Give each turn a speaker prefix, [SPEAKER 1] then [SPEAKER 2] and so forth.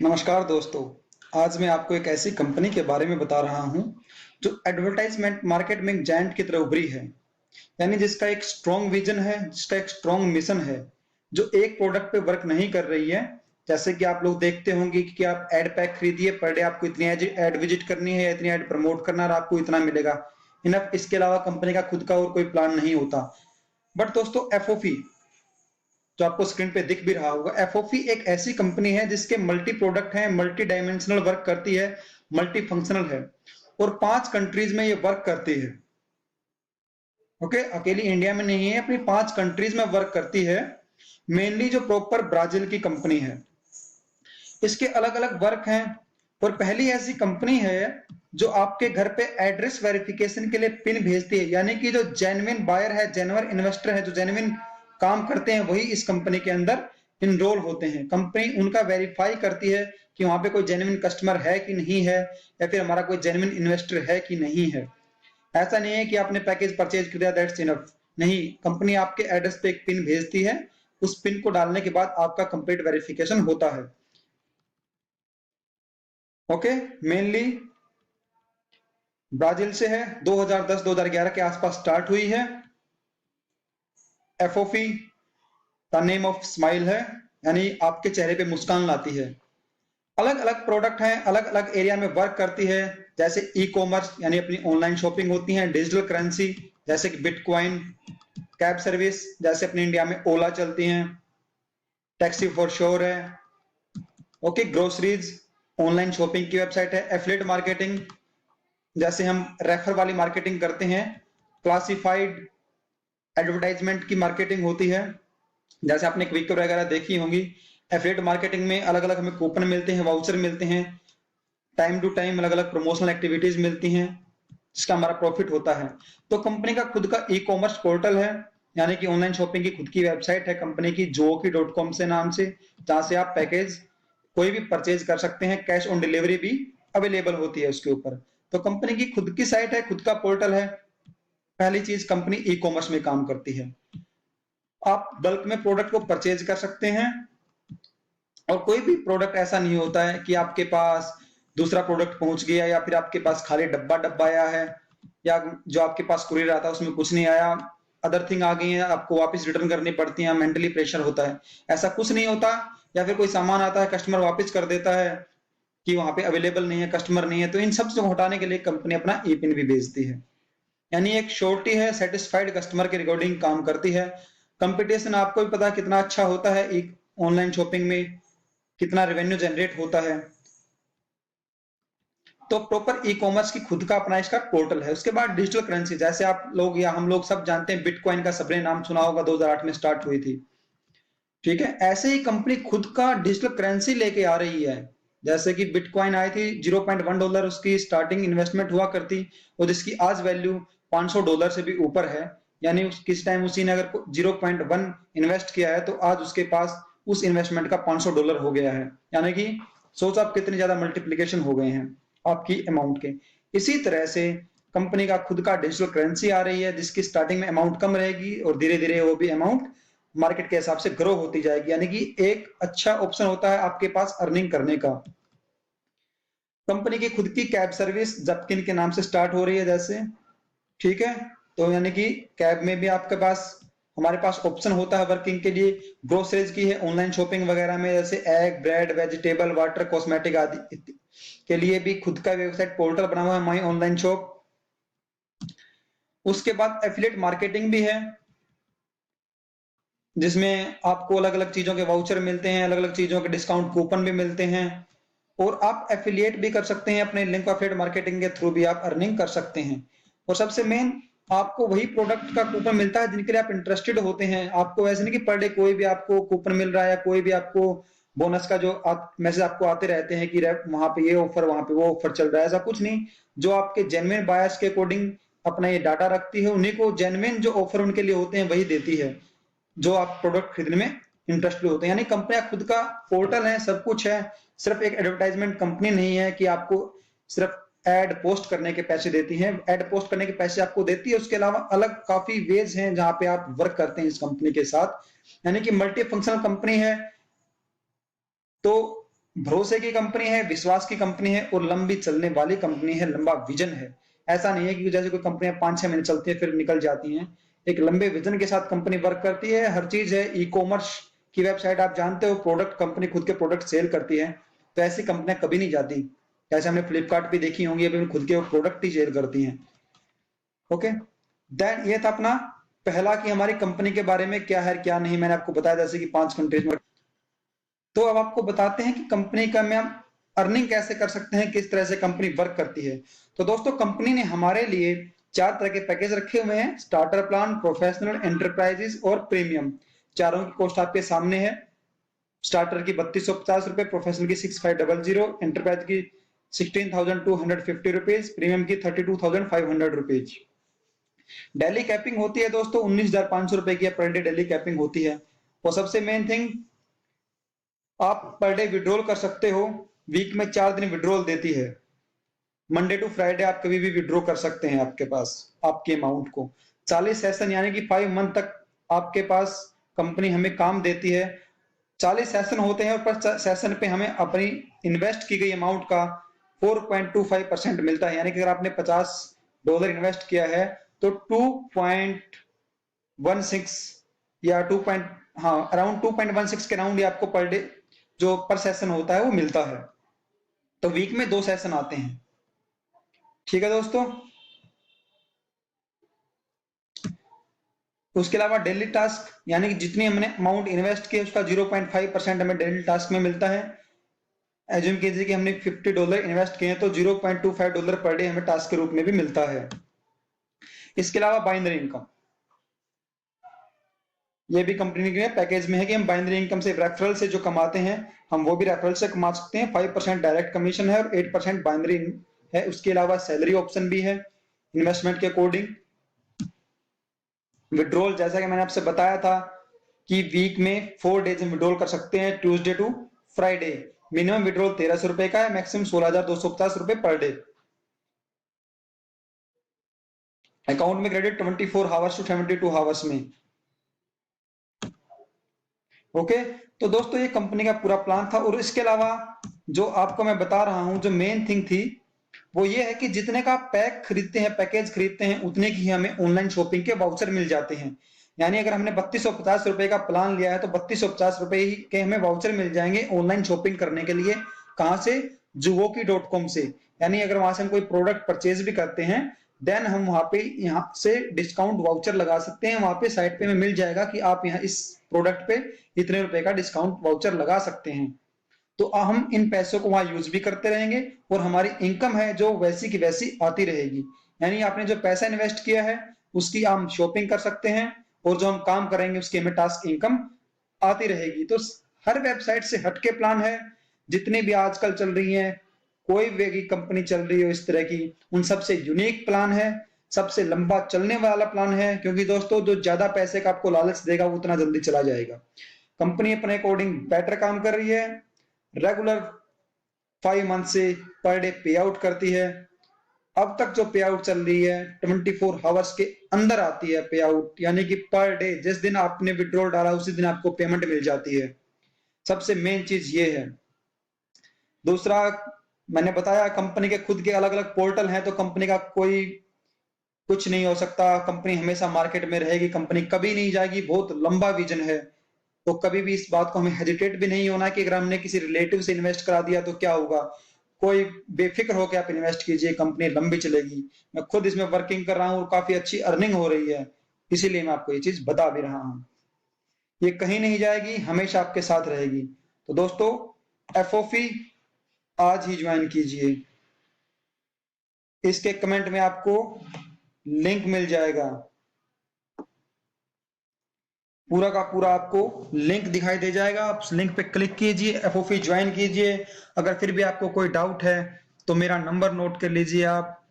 [SPEAKER 1] नमस्कार दोस्तों। आज मैं आपको एक ऐसी कंपनी के बारे में बता रहा हूं जो एडवर्टाइजमेंट मार्केट में एक जायंट की तरह उभरी है। यानी जिसका एक स्ट्रॉन्ग विजन है, जिसका एक स्ट्रॉन्ग मिशन है, जो एक प्रोडक्ट पे वर्क नहीं कर रही है। जैसे कि आप लोग देखते होंगे कि आप एड पैक खरीदिए, पर डे आपको इतनी एड विजिट करनी है, इतनी एड प्रमोट करना और आपको इतना मिलेगा। इनफ, इसके अलावा कंपनी का खुद का और कोई प्लान नहीं होता। बट दोस्तों, एफओपी जो आपको स्क्रीन पे दिख भी रहा होगा, एफओपी एक ऐसी कंपनी है जिसके मल्टी प्रोडक्ट हैं, मल्टी डायमेंशनल वर्क करती है, मल्टी फंक्शनल है और 5 कंट्रीज में ये वर्क करती है। ओके, अकेली इंडिया में नहीं है, अपनी 5 कंट्रीज में वर्क करती है। मेनली जो प्रॉपर ब्राजील की कंपनी है, इसके अलग अलग वर्क हैं। और पहली ऐसी कंपनी है जो आपके घर पे एड्रेस वेरिफिकेशन के लिए पिन भेजती है। यानी कि जो जेन्युइन बायर है, जेन्युइन इन्वेस्टर है, जो जेन्युइन काम करते हैं, वही इस कंपनी के अंदर इनरोल होते हैं। कंपनी उनका वेरीफाई करती है कि वहां पे कोई जेन्युइन कस्टमर है कि नहीं है, या फिर हमारा कोई जेन्युइन इन्वेस्टर है कि नहीं है। ऐसा नहीं है कि आपने पैकेज परचेज कर दिया, दैट्स इनफ। नहीं, कंपनी आपके एड्रेस पे एक पिन भेजती है। उस पिन को डालने के बाद आपका कंप्लीट वेरिफिकेशन होता है। ओके, मेनली ब्राजील से है, 2010-2011 के आसपास स्टार्ट हुई है। FOP the name of smile है, यानी आपके चेहरे पे मुस्कान लाती है। अलग अलग प्रोडक्ट हैं, अलग अलग एरिया में वर्क करती है। जैसे ई कॉमर्स, यानी अपनी ऑनलाइन शॉपिंग होती है। डिजिटल करेंसी जैसे कि बिटकॉइन। कैब सर्विस जैसे अपने इंडिया में ओला चलती हैं। टैक्सी फॉर श्योर है। ओके, ग्रोसरीज ऑनलाइन शॉपिंग की वेबसाइट है। एफिलिएट मार्केटिंग जैसे हम रेफर वाली मार्केटिंग करते हैं। क्लासिफाइड एडवर्टाइजमेंट की मार्केटिंग होती है, जैसे आपने क्विक वगैरह देखी होंगी। एफिलिएट मार्केटिंग में अलग अलग हमें कूपन मिलते हैं, वाउचर मिलते हैं, टाइम टू टाइम अलग अलग प्रमोशनल एक्टिविटीज मिलती हैं, जिसका हमारा प्रॉफिट होता है। तो कंपनी का खुद का ई कॉमर्स पोर्टल है, यानी कि ऑनलाइन शॉपिंग की खुद की वेबसाइट है कंपनी की, joki.com से नाम से, जहां से आप पैकेज कोई भी परचेज कर सकते हैं। कैश ऑन डिलीवरी भी अवेलेबल होती है उसके ऊपर। तो कंपनी की खुद की साइट है, खुद का पोर्टल है। पहली चीज, कंपनी ई कॉमर्स में काम करती है। आप बल्क में प्रोडक्ट को परचेज कर सकते हैं, और कोई भी प्रोडक्ट ऐसा नहीं होता है कि आपके पास दूसरा प्रोडक्ट पहुंच गया, या फिर आपके पास खाली डब्बा डब्बा आया है, या जो आपके पास कुरियर आता है उसमें कुछ नहीं आया, अदर थिंग आ गई है, आपको वापस रिटर्न करनी पड़ती है, मेंटली प्रेशर होता है। ऐसा कुछ नहीं होता। या फिर कोई सामान आता है, कस्टमर वापस कर देता है कि वहां पे अवेलेबल नहीं है, कस्टमर नहीं है। तो इन सब से हटाने के लिए कंपनी अपना ई पिन भी भेजती है। यानी एक श्योरिटी है, सेटिस्फाइड कस्टमर के रिकॉर्डिंग काम करती है। कंपटीशन आपको भी पता है कितना अच्छा होता है, एक ऑनलाइन शॉपिंग में कितना रेवेन्यू जनरेट होता है। तो प्रॉपर ई कॉमर्स की खुद का अपना इसका पोर्टल है। उसके बाद डिजिटल करेंसी, जैसे आप लोग या हम लोग सब जानते हैं, बिटकॉइन का सबने नाम सुना होगा, 2008 में स्टार्ट हुई थी। ठीक है, ऐसे ही कंपनी खुद का डिजिटल करेंसी लेके आ रही है। जैसे कि बिटकॉइन आई थी, $0.1 उसकी स्टार्टिंग इन्वेस्टमेंट हुआ करती, और जिसकी आज वैल्यू $500 से भी ऊपर है। यानी किस टाइम उसी ने अगर 0.1 इन्वेस्ट किया है, तो आज उसके पास उस इन्वेस्टमेंट का $500 हो गया है। यानी कि सोच आप कितनी ज्यादा मल्टीप्लीकेशन हो गए हैं आपकी अमाउंट के। इसी तरह से कंपनी का खुद का डिजिटल करेंसी आ रही है, जिसकी स्टार्टिंग में अमाउंट कम रहेगी और धीरे धीरे वो भी अमाउंट मार्केट के हिसाब से ग्रो होती जाएगी। यानी कि एक अच्छा ऑप्शन होता है आपके पास अर्निंग करने का। कंपनी की खुद की कैब सर्विस जपकिन के नाम से स्टार्ट हो रही है जैसे। ठीक है, तो यानी कि कैब में भी आपके पास, हमारे पास ऑप्शन होता है वर्किंग के लिए। ग्रोसरीज की है, ऑनलाइन शॉपिंग वगैरह में, जैसे egg, bread, vegetable, water, cosmetic आदि के लिए भी खुद का वेबसाइट पोर्टल बना हुआ है, माई ऑनलाइन शॉप। उसके बाद एफिलिएट मार्केटिंग भी है, जिसमें आपको अलग अलग चीजों के वाउचर मिलते हैं, अलग अलग चीजों के डिस्काउंट कूपन भी मिलते हैं, और आप एफिलिएट भी कर सकते हैं। अपने लिंक एफिलिएट मार्केटिंग के थ्रू भी आप अर्निंग कर सकते हैं। और सबसे मेन, आपको वही प्रोडक्ट का कूपन मिलता है जिनके लिए आप इंटरेस्टेड होते हैं। आपको ऐसे नहीं कि पर डे कोई भी आपको कूपन मिल रहा है, या कोई भी आपको बोनस का जो मैसेज आपको आते रहते हैं कि वहां पे ये ऑफर, वहां पे वो ऑफर चल रहा है, ऐसा कुछ नहीं। जो आपके जेन्युइन बायर्स के अकॉर्डिंग अपना ये डाटा रखती है, उन्हीं को जेन्युइन जो ऑफर उनके लिए होते हैं वही देती है, जो आप प्रोडक्ट खरीदने में इंटरेस्टेड होते हैं। यानी कंपनी खुद का पोर्टल है, सब कुछ है। सिर्फ एक एडवर्टाइजमेंट कंपनी नहीं है कि आपको सिर्फ एड पोस्ट करने के पैसे देती है। एड पोस्ट करने के पैसे आपको देती है, उसके अलावा अलग काफी वेज हैं जहां पे आप वर्क करते हैं इस कंपनी के साथ। यानी कि मल्टी फंक्शनल कंपनी है। तो भरोसे की कंपनी है, विश्वास की कंपनी है और लंबी चलने वाली कंपनी है, लंबा विजन है। ऐसा नहीं है कि जैसे कोई कंपनियां 5-6 महीने चलती है फिर निकल जाती हैं। एक लंबे विजन के साथ कंपनी वर्क करती है, हर चीज है। ई कॉमर्स की वेबसाइट आप जानते हो, प्रोडक्ट कंपनी खुद के प्रोडक्ट सेल करती है, तो ऐसी कंपनियां कभी नहीं जाती। जैसे हमने फ्लिपकार्ट भी देखी होंगी, अभी खुद के प्रोडक्ट ही सेल करती हैं। ओके, देन ये था अपना पहला कि हमारी कंपनी के बारे में क्या है क्या नहीं, मैंने आपको बताया जैसे कि 5 कंट्रीज में। तो अब आपको बताते हैं कि कंपनी का में हम अर्निंग कैसे कर सकते हैं, किस तरह से कंपनी वर्क करती है। तो दोस्तों कंपनी ने हमारे लिए 4 तरह के पैकेज रखे हुए हैं, स्टार्टर प्लान, प्रोफेशनल, एंटरप्राइजेस और प्रीमियम। चारों की कॉस्ट आपके सामने है। स्टार्टर की 3250 रुपए, प्रोफेशनल की 6500, एंटरप्राइज की 16,250 रुपीज, प्रीमियम की 32,500 रुपीज। डेली कैपिंग होती है दोस्तों 19,500 रुपए की पर डे डेली कैपिंग होती है। और सबसे मेन थिंग, आप पर डे विड्रॉल कर सकते हो। वीक में 4 दिन विड्रॉल देती है, मंडे टू फ्राइडे आप कभी भी विड्रॉ कर सकते हैं आपके पास आपके अमाउंट को। 40 सेशन यानी कि 5 मंथ तक आपके पास कंपनी हमें काम देती है। 40 सेशन होते हैं और पर सेशन पे हमें अपनी इन्वेस्ट की गई अमाउंट का 4.25% मिलता है। यानी कि अगर आपने $50 इन्वेस्ट किया है तो 2.16 या 2. हाँ, अराउंड 2.16 के राउंड आपको पर डे जो पर सेशन होता है वो मिलता है। तो वीक में 2 सेशन आते हैं। ठीक है दोस्तों। उसके अलावा डेली टास्क यानी कि जितनी हमने अमाउंट इन्वेस्ट किया उसका 0.5% हमें डेली टास्क में मिलता है। एज्यूम कीजिए कि हमने $50 इन्वेस्ट किए हैं तो $0.25 पर डे हमें टास्क के रूप में भी मिलता है। इसके अलावा बाइनरी इनकम, ये भी कंपनी के पैकेज में है कि हम बाइनरी इनकम से रेफरल से जो कमाते हैं हम वो भी रेफरल से कमा सकते हैं। 5% डायरेक्ट कमीशन है और 8% बाइनरी है। उसके अलावा सैलरी ऑप्शन भी है इन्वेस्टमेंट के अकॉर्डिंग। विड्रॉल जैसा कि मैंने आपसे बताया था कि वीक में 4 डेज में विड्रॉल कर सकते हैं, Tuesday to Friday. Minimum withdrawal 1300 रुपए का है, मैक्सिमम 16,250 रुपए पर डे। अकाउंट में क्रेडिट 24 आवर्स टू 72 आवर्स में। ओके, तो दोस्तों ये कंपनी का पूरा प्लान था। और इसके अलावा जो आपको मैं बता रहा हूं, जो मेन थिंग थी वो ये है कि जितने का पैक खरीदते हैं, पैकेज खरीदते हैं, उतने की हमें ऑनलाइन शॉपिंग के वाउचर मिल जाते हैं। यानी अगर हमने 3250 रुपए का प्लान लिया है तो 3250 रुपए ही के हमें वाउचर मिल जाएंगे ऑनलाइन शॉपिंग करने के लिए। कहां से? जुवोकी.com से। यानी अगर वहां से हम कोई प्रोडक्ट परचेज भी करते हैं देन हम वहां पे यहाँ से डिस्काउंट वाउचर लगा सकते हैं। वहां पे साइट पे हमें मिल जाएगा कि आप यहाँ इस प्रोडक्ट पे इतने रुपए का डिस्काउंट वाउचर लगा सकते हैं। तो हम इन पैसों को वहां यूज भी करते रहेंगे और हमारी इनकम है जो वैसी की वैसी आती रहेगी। यानी आपने जो पैसा इन्वेस्ट किया है उसकी हम शॉपिंग कर सकते हैं और जो हम काम करेंगे उसकी हमें टास्क इनकम आती रहेगी। तो हर वेबसाइट से हटके प्लान है। जितनी भी आजकल चल रही है, कोई भी कंपनी चल रही हो इस तरह की, उन सबसे यूनिक प्लान है, सबसे लंबा चलने वाला प्लान है। क्योंकि दोस्तों जो ज्यादा पैसे का आपको लालच देगा वो उतना जल्दी चला जाएगा। कंपनी अपने अकॉर्डिंग बेटर काम कर रही है। रेगुलर 5 मंथ से पर डे पे आउट करती है। अब तक जो पे आउट चल रही है 24 आवर्स के अंदर आती है पे आउट। यानी कि पर डे जिस दिन आपने विड्रॉल डाला उसी दिन आपको पेमेंट मिल जाती है। सबसे मेन चीज ये है। दूसरा, मैंने बताया कंपनी के खुद के अलग अलग पोर्टल हैं, तो कंपनी का कोई कुछ नहीं हो सकता। कंपनी हमेशा मार्केट में रहेगी, कंपनी कभी नहीं जाएगी। बहुत लंबा विजन है। तो कभी भी इस बात को हमें हेजिटेट भी नहीं होना कि अगर हमने किसी रिलेटिव से इन्वेस्ट करा दिया तो क्या होगा। कोई बेफिक्र होकर आप इन्वेस्ट कीजिए, कंपनी लंबी चलेगी। मैं खुद इसमें वर्किंग कर रहा हूँ और काफी अच्छी अर्निंग हो रही है, इसीलिए मैं आपको ये चीज बता भी रहा हूँ। ये कहीं नहीं जाएगी, हमेशा आपके साथ रहेगी। तो दोस्तों FOFI आज ही ज्वाइन कीजिए। इसके कमेंट में आपको लिंक मिल जाएगा, पूरा का पूरा आपको लिंक दिखाई दे जाएगा। आप लिंक पे क्लिक कीजिए, FOFI ज्वाइन कीजिए। अगर फिर भी आपको कोई डाउट है तो मेरा नंबर नोट कर लीजिए आप,